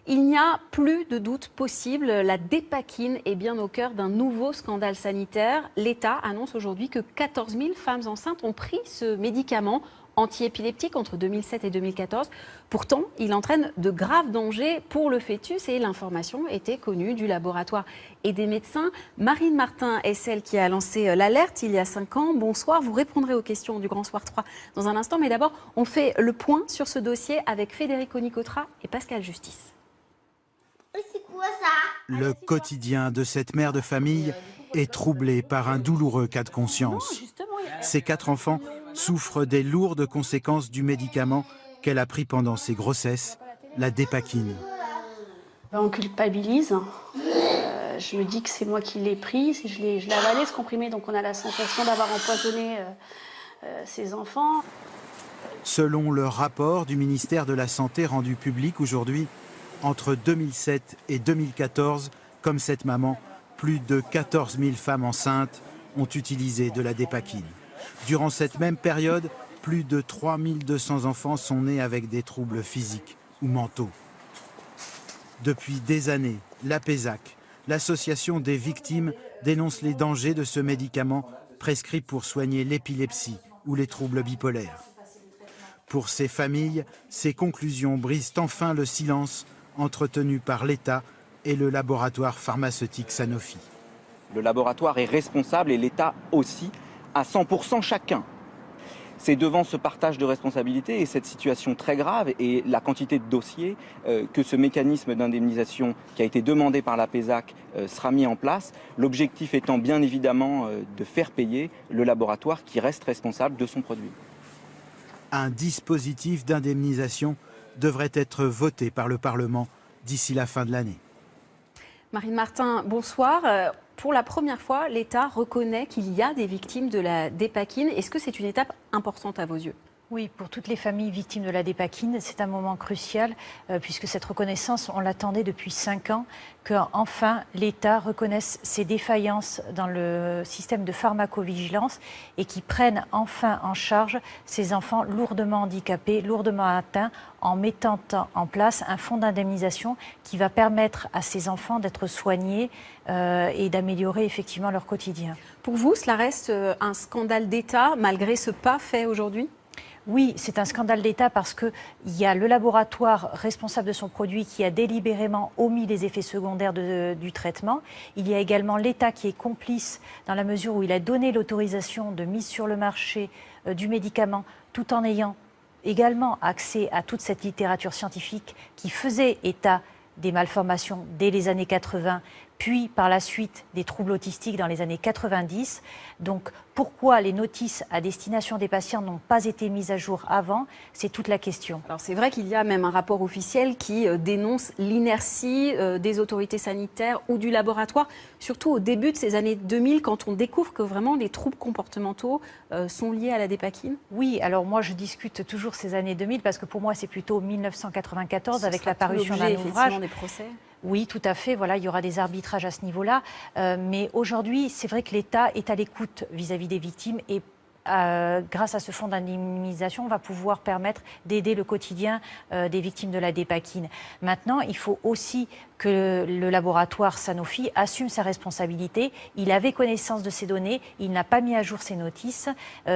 Il n'y a plus de doute possible, la dépakine est bien au cœur d'un nouveau scandale sanitaire. L'État annonce aujourd'hui que 14 000 femmes enceintes ont pris ce médicament antiépileptique entre 2007 et 2014. Pourtant, il entraîne de graves dangers pour le fœtus et l'information était connue du laboratoire et des médecins. Marine Martin est celle qui a lancé l'alerte il y a 5 ans. Bonsoir, vous répondrez aux questions du Grand Soir 3 dans un instant. Mais d'abord, on fait le point sur ce dossier avec Federico Nicotra et Pascal Justice. C'est quoi ça? Le quotidien de cette mère de famille est troublé par un douloureux cas de conscience. Ses 4 enfants souffrent des lourdes conséquences du médicament qu'elle a pris pendant ses grossesses, la dépakine. On culpabilise. Je me dis que c'est moi qui l'ai pris, je l'ai avalé ce comprimé, donc on a la sensation d'avoir empoisonné ses enfants. Selon le rapport du ministère de la Santé rendu public aujourd'hui, entre 2007 et 2014, comme cette maman, plus de 14 000 femmes enceintes ont utilisé de la dépakine. Durant cette même période, plus de 3 200 enfants sont nés avec des troubles physiques ou mentaux. Depuis des années, l'APESAC, l'association des victimes, dénonce les dangers de ce médicament prescrit pour soigner l'épilepsie ou les troubles bipolaires. Pour ces familles, ces conclusions brisent enfin le silence entretenu par l'État et le laboratoire pharmaceutique Sanofi. Le laboratoire est responsable et l'État aussi, à 100% chacun. C'est devant ce partage de responsabilités et cette situation très grave et la quantité de dossiers que ce mécanisme d'indemnisation qui a été demandé par la PESAC sera mis en place. L'objectif étant bien évidemment de faire payer le laboratoire qui reste responsable de son produit. Un dispositif d'indemnisation devrait être voté par le Parlement d'ici la fin de l'année. Marine Martin, bonsoir. Pour la première fois, l'État reconnaît qu'il y a des victimes de la dépakine. Est-ce que c'est une étape importante à vos yeux ? Oui, pour toutes les familles victimes de la dépakine, c'est un moment crucial puisque cette reconnaissance, on l'attendait depuis 5 ans, qu'enfin l'État reconnaisse ses défaillances dans le système de pharmacovigilance et qui prenne enfin en charge ces enfants lourdement handicapés, lourdement atteints, en mettant en place un fonds d'indemnisation qui va permettre à ces enfants d'être soignés et d'améliorer effectivement leur quotidien. Pour vous, cela reste un scandale d'État malgré ce pas fait aujourd'hui ? Oui, c'est un scandale d'État parce qu'il y a le laboratoire responsable de son produit qui a délibérément omis les effets secondaires du traitement. Il y a également l'État qui est complice dans la mesure où il a donné l'autorisation de mise sur le marché du médicament tout en ayant également accès à toute cette littérature scientifique qui faisait état des malformations dès les années 80, puis par la suite des troubles autistiques dans les années 90. Donc pourquoi les notices à destination des patients n'ont pas été mises à jour avant, c'est toute la question. Alors c'est vrai qu'il y a même un rapport officiel qui dénonce l'inertie des autorités sanitaires ou du laboratoire, surtout au début de ces années 2000, quand on découvre que vraiment les troubles comportementaux sont liés à la dépakine. Oui, alors moi je discute toujours ces années 2000 parce que pour moi c'est plutôt 1994 avec la parution d'un ouvrage. Des procès. Oui, tout à fait. Voilà, il y aura des arbitrages à ce niveau-là. Mais aujourd'hui, c'est vrai que l'État est à l'écoute vis-à-vis des victimes et grâce à ce fonds d'indemnisation, on va pouvoir permettre d'aider le quotidien des victimes de la dépakine. Maintenant, il faut aussi que le laboratoire Sanofi assume sa responsabilité. Il avait connaissance de ces données, il n'a pas mis à jour ses notices.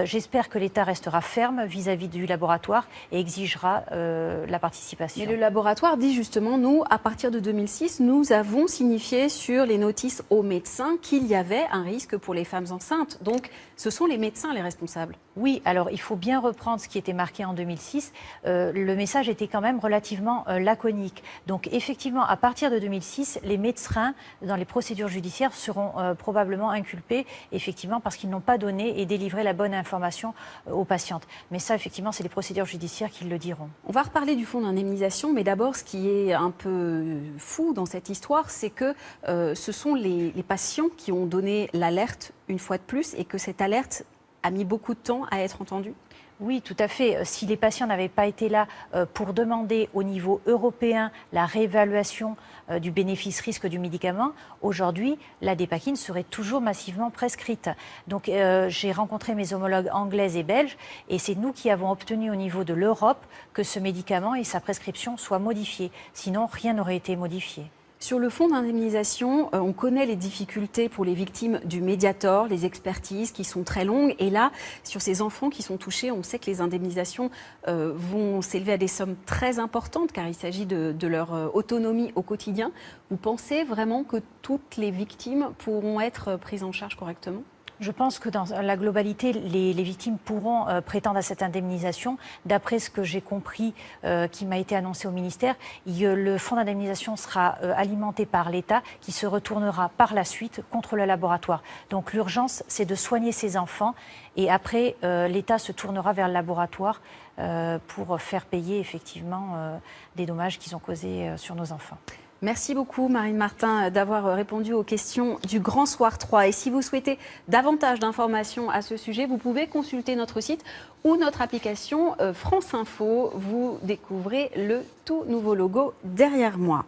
J'espère que l'État restera ferme vis-à-vis du laboratoire et exigera la participation. Mais le laboratoire dit justement, nous, à partir de 2006, nous avons signifié sur les notices aux médecins qu'il y avait un risque pour les femmes enceintes. Donc, ce sont les médecins les responsables. Oui, alors il faut bien reprendre ce qui était marqué en 2006. Le message était quand même relativement laconique. Donc effectivement, à partir de 2006, les médecins dans les procédures judiciaires seront probablement inculpés, effectivement, parce qu'ils n'ont pas donné et délivré la bonne information aux patientes. Mais ça, effectivement, c'est les procédures judiciaires qui le diront. On va reparler du fonds d'indemnisation, mais d'abord, ce qui est un peu fou dans cette histoire, c'est que ce sont les patients qui ont donné l'alerte une fois de plus et que cette alerte a mis beaucoup de temps à être entendue. Oui, tout à fait. Si les patients n'avaient pas été là pour demander au niveau européen la réévaluation du bénéfice-risque du médicament, aujourd'hui, la dépakine serait toujours massivement prescrite. Donc, j'ai rencontré mes homologues anglaises et belges et c'est nous qui avons obtenu au niveau de l'Europe que ce médicament et sa prescription soient modifiés. Sinon, rien n'aurait été modifié. Sur le fonds d'indemnisation, on connaît les difficultés pour les victimes du Mediator, les expertises qui sont très longues. Et là, sur ces enfants qui sont touchés, on sait que les indemnisations vont s'élever à des sommes très importantes car il s'agit de leur autonomie au quotidien. Vous pensez vraiment que toutes les victimes pourront être prises en charge correctement ? Je pense que dans la globalité, les victimes pourront prétendre à cette indemnisation. D'après ce que j'ai compris, qui m'a été annoncé au ministère, le fonds d'indemnisation sera alimenté par l'État qui se retournera par la suite contre le laboratoire. Donc l'urgence, c'est de soigner ces enfants et après, l'État se tournera vers le laboratoire pour faire payer effectivement des dommages qu'ils ont causés sur nos enfants. Merci beaucoup Marine Martin d'avoir répondu aux questions du Grand Soir 3. Et si vous souhaitez davantage d'informations à ce sujet, vous pouvez consulter notre site ou notre application France Info. Vous découvrez le tout nouveau logo derrière moi.